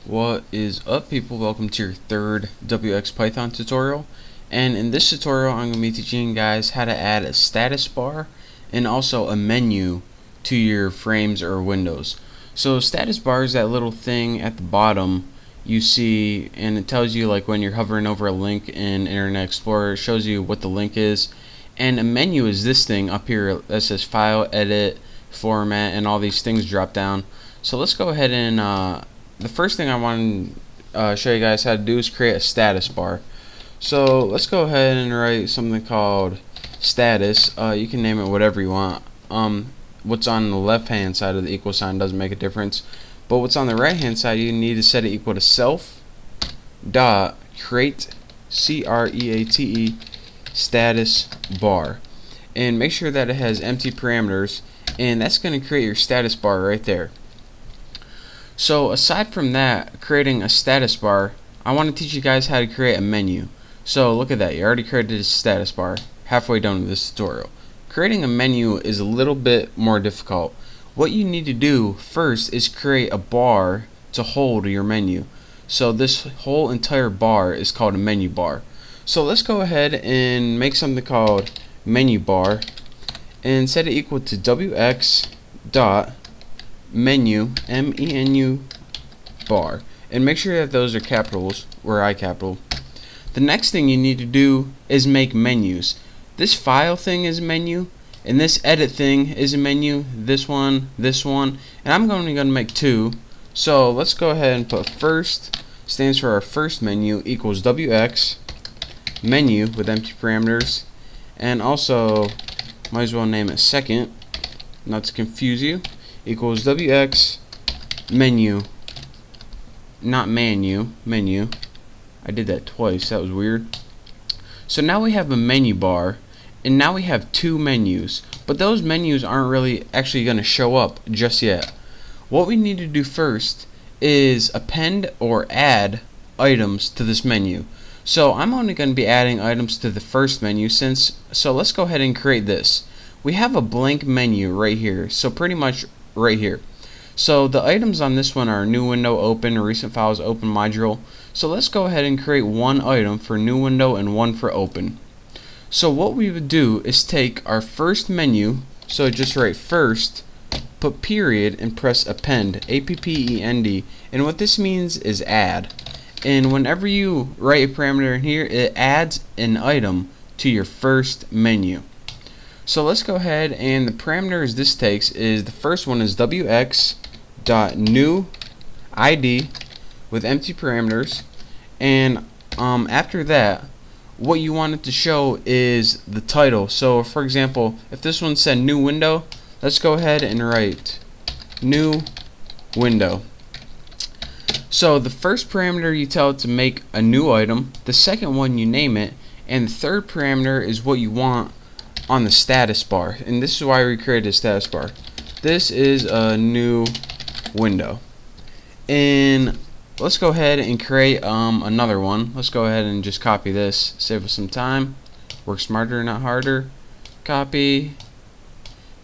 What is up, people? Welcome to your third wxPython tutorial, and in this tutorial I'm going to be teaching you guys how to add a status bar and also a menu to your frames or windows. So status bar is that little thing at the bottom you see, and it tells you, like when you're hovering over a link in Internet Explorer, it shows you what the link is. And a menu is this thing up here that says File, Edit, Format, and all these things drop down. So let's go ahead and the first thing I want to show you guys how to do is create a status bar. So let's go ahead and write something called status. You can name it whatever you want. What's on the left hand side of the equal sign doesn't make a difference, but what's on the right hand side, you need to set it equal to self dot create create status bar, and make sure that it has empty parameters, and that's going to create your status bar right there. So aside from that, creating a status bar, I want to teach you guys how to create a menu. So look at that, you already created a status bar, halfway done with this tutorial. Creating a menu is a little bit more difficult. What you need to do first is create a bar to hold your menu. So this whole entire bar is called a menu bar. So let's go ahead and make something called menu bar and set it equal to wx dot menu menu bar, and make sure that those are capitals or iCapital. The next thing you need to do is make menus. This file thing is a menu, and this edit thing is a menu, this one, and I'm only going to make two. So let's go ahead and put first stands for our first menu equals wx menu with empty parameters, and also might as well name it second, not to confuse you, equals wx menu, not menu. I did that twice, that was weird. So now we have a menu bar, and now we have two menus, but those menus aren't really actually going to show up just yet. What we need to do first is append or add items to this menu. So I'm only going to be adding items to the first menu, so let's go ahead and create this. We have a blank menu right here, so pretty much right here. So the items on this one are new window, open, recent files, open module. So let's go ahead and create one item for new window and one for open. So what we would do is take our first menu, so just write first, put period, and press append, append, and what this means is add. And whenever you write a parameter in here, it adds an item to your first menu. So let's go ahead, and the parameters this takes is, the first one is wx dot new id with empty parameters, and after that, what you want it to show is the title. So for example, if this one said new window, let's go ahead and write new window. So the first parameter you tell it to make a new item, the second one you name it, and the third parameter is what you want on the status bar, and this is why we created a status bar. This is a new window, and let's go ahead and create another one. Let's go ahead and just copy this, save us some time, work smarter not harder. Copy,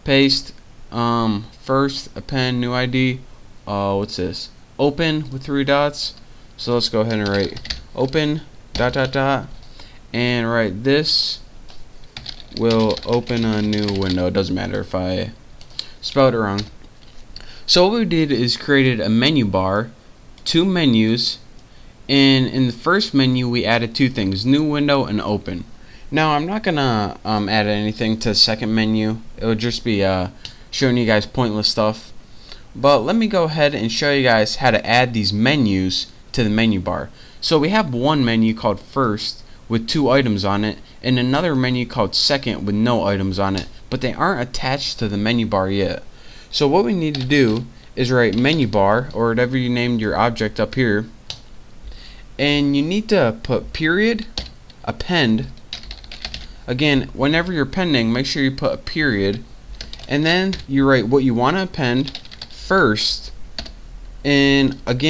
paste, first append new ID, what's this, open with 3 dots. So let's go ahead and write open dot dot dot, and write this will open a new window. It doesn't matter if I spelled it wrong. So what we did is created a menu bar, two menus, and in the first menu we added two things, new window and open. Now I'm not gonna add anything to the second menu, it would just be showing you guys pointless stuff. But let me go ahead and show you guys how to add these menus to the menu bar. So we have one menu called first with 2 items on it, and another menu called second with no items on it, but they aren't attached to the menu bar yet. So what we need to do is write menu bar, or whatever you named your object up here, and you need to put period, append. Again, whenever you're appending, make sure you put a period, and then you write what you want to append first, and what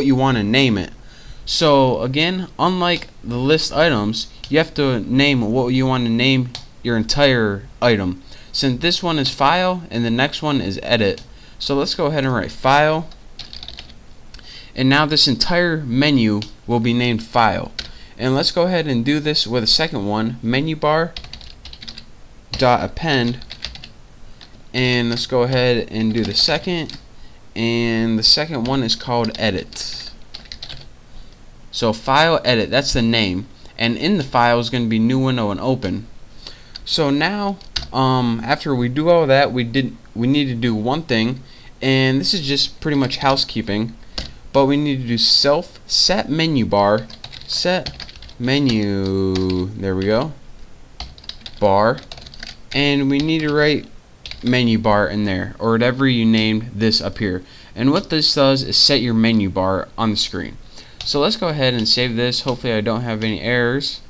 you want to name it. So again, unlike the list items, you have to name what you want to name your entire item. Since this one is file and the next one is edit, so let's go ahead and write file and now this entire menu will be named File. And let's go ahead and do this with a second one, menu bar dot append, and let's go ahead and do the second, and the second one is called edit. So file edit, that's the name, and in the file is going to be new window and open. So now after we do all that, we need to do one thing, and this is just pretty much housekeeping, but we need to do self set menu bar, set menu, there we go, bar, and we need to write menu bar in there, or whatever you named this up here. And what this does is set your menu bar on the screen. So let's go ahead and save this. Hopefully I don't have any errors,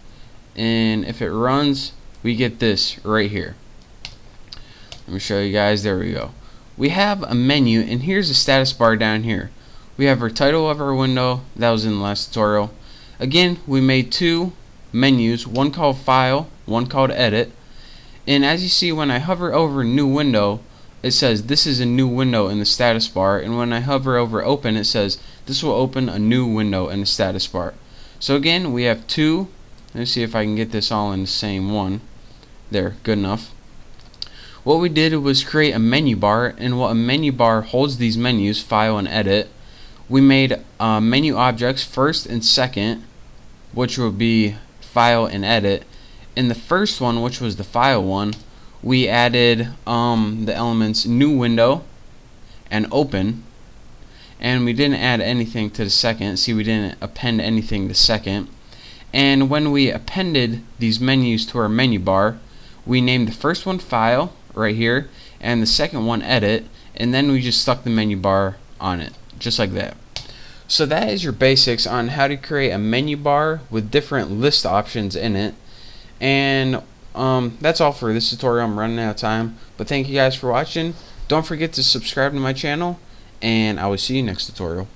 and if it runs, we get this right here. Let me show you guys. There we go. We have a menu, and here's the status bar down here. We have our title of our window, that was in the last tutorial. Again, we made two menus, one called File, one called Edit. And as you see, when I hover over new window, it says this is a new window in the status bar, and when I hover over open, it says this will open a new window in the status bar. So again, we have two. Let's see if I can get this all in the same one. There, good enough. What we did was create a menu bar, and what a menu bar holds these menus, File and Edit. We made menu objects first and second, which would be File and Edit. In the first one, which was the File one, we added the elements new window and open, and we didn't add anything to the second. See, we didn't append anything to second. And when we appended these menus to our menu bar, we named the first one File right here, and the second one Edit, and then we just stuck the menu bar on it, just like that. So that is your basics on how to create a menu bar with different list options in it. And that's all for this tutorial. I'm running out of time, but thank you guys for watching. Don't forget to subscribe to my channel, and I will see you next tutorial.